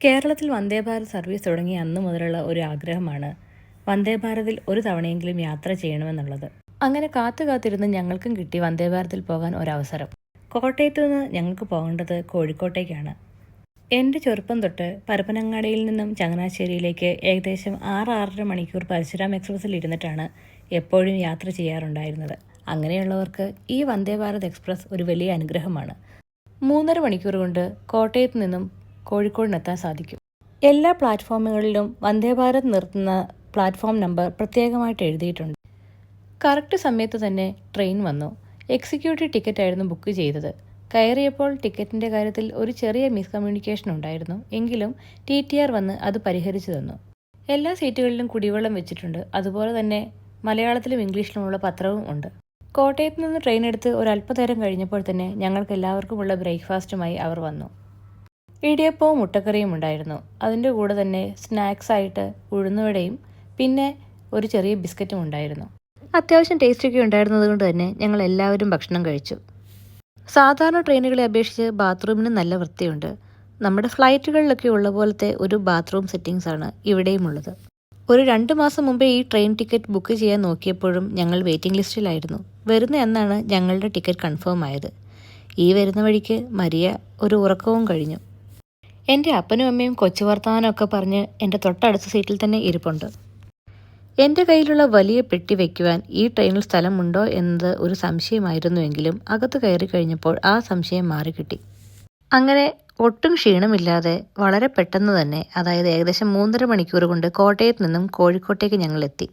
കേരളത്തിൽ വന്ദേഭാരത് സർവീസ് തുടങ്ങിയ അന്നു മുതലുള്ള ഒരു ആഗ്രഹമാണ് വന്ദേഭാരതിൽ ഒരു തവണയെങ്കിലും യാത്ര ചെയ്യണമെന്നുള്ളത്. അങ്ങനെ കാത്തിരുന്ന് ഞങ്ങൾക്കും കിട്ടി വന്ദേഭാരതിൽ പോകാൻ ഒരവസരം. കോട്ടയത്തു നിന്ന് ഞങ്ങൾക്ക് പോകേണ്ടത് കോഴിക്കോട്ടേക്കാണ്. എൻ്റെ ചെറുപ്പം തൊട്ട് പരപ്പനങ്ങാടിയിൽ നിന്നും ചങ്ങനാശ്ശേരിയിലേക്ക് ഏകദേശം 6-6.5 മണിക്കൂർ പരശുരാം എക്സ്പ്രസ്സിൽ ഇരുന്നിട്ടാണ് എപ്പോഴും യാത്ര ചെയ്യാറുണ്ടായിരുന്നത്. അങ്ങനെയുള്ളവർക്ക് ഈ വന്ദേഭാരത് എക്സ്പ്രസ് ഒരു വലിയ അനുഗ്രഹമാണ്. 3.5 മണിക്കൂർ കൊണ്ട് കോട്ടയത്ത് നിന്നും കോഴിക്കോടിനെത്താൻ സാധിക്കും. എല്ലാ പ്ലാറ്റ്ഫോമുകളിലും വന്ദേഭാരത് നിർത്തുന്ന പ്ലാറ്റ്ഫോം നമ്പർ പ്രത്യേകമായിട്ട് എഴുതിയിട്ടുണ്ട്. കറക്റ്റ് സമയത്ത് തന്നെ ട്രെയിൻ വന്നു. എക്സിക്യൂട്ടീവ് ടിക്കറ്റായിരുന്നു ബുക്ക് ചെയ്തത്. കയറിയപ്പോൾ ടിക്കറ്റിൻ്റെ കാര്യത്തിൽ ഒരു ചെറിയ മിസ്കമ്മ്യൂണിക്കേഷൻ ഉണ്ടായിരുന്നു. എങ്കിലും TTR വന്ന് അത് പരിഹരിച്ചു തന്നു. എല്ലാ സീറ്റുകളിലും കുടിവെള്ളം വെച്ചിട്ടുണ്ട്. അതുപോലെ തന്നെ മലയാളത്തിലും ഇംഗ്ലീഷിലുമുള്ള പത്രവും ഉണ്ട്. കോട്ടയത്ത് നിന്ന് ട്രെയിൻ എടുത്ത് ഒരല്പനേരം കഴിഞ്ഞപ്പോൾ തന്നെ ഞങ്ങൾക്ക് എല്ലാവർക്കുമുള്ള ബ്രേക്ക്ഫാസ്റ്റുമായി അവർ വന്നു. ഇടിയപ്പവും മുട്ടക്കറിയും ഉണ്ടായിരുന്നു. അതിൻ്റെ കൂടെ തന്നെ സ്നാക്സായിട്ട് ഉഴുന്നുവടയും പിന്നെ ഒരു ചെറിയ ബിസ്ക്കറ്റും ഉണ്ടായിരുന്നു. അത്യാവശ്യം ടേസ്റ്റൊക്കെ ഉണ്ടായിരുന്നത് കൊണ്ട് തന്നെ ഞങ്ങൾ എല്ലാവരും ഭക്ഷണം കഴിച്ചു. സാധാരണ ട്രെയിനുകളെ അപേക്ഷിച്ച് ബാത്റൂമിന് നല്ല വൃത്തിയുണ്ട്. നമ്മുടെ ഫ്ലൈറ്റുകളിലൊക്കെ ഉള്ള പോലത്തെ ഒരു ബാത്റൂം സെറ്റിങ്സാണ് ഇവിടെയും ഉള്ളത്. ഒരു 2 മാസം മുമ്പേ ഈ ട്രെയിൻ ടിക്കറ്റ് ബുക്ക് ചെയ്യാൻ നോക്കിയപ്പോഴും ഞങ്ങൾ വെയിറ്റിംഗ് ലിസ്റ്റിലായിരുന്നു. വരുന്ന എന്നാണ് ഞങ്ങളുടെ ടിക്കറ്റ് കൺഫേം ആയത്. ഈ വരുന്ന വഴിക്ക് മരിയ ഒരു ഉറക്കവും കഴിഞ്ഞു. എൻ്റെ അപ്പനും അമ്മയും കൊച്ചു വർത്തമാനമൊക്കെ പറഞ്ഞ് എൻ്റെ തൊട്ടടുത്ത സീറ്റിൽ തന്നെ ഇരിപ്പുണ്ട്. എൻ്റെ കയ്യിലുള്ള വലിയ പെട്ടി വയ്ക്കുവാൻ ഈ ട്രെയിനിൽ സ്ഥലമുണ്ടോ എന്നത് ഒരു സംശയമായിരുന്നുവെങ്കിലും അകത്ത് കയറി കഴിഞ്ഞപ്പോൾ ആ സംശയം മാറിക്കിട്ടി. അങ്ങനെ ഒട്ടും ക്ഷീണമില്ലാതെ വളരെ പെട്ടെന്ന് തന്നെ, അതായത് ഏകദേശം 3.5 മണിക്കൂർ കൊണ്ട് കോട്ടയത്ത് നിന്നും കോഴിക്കോട്ടേക്ക് ഞങ്ങൾ എത്തി.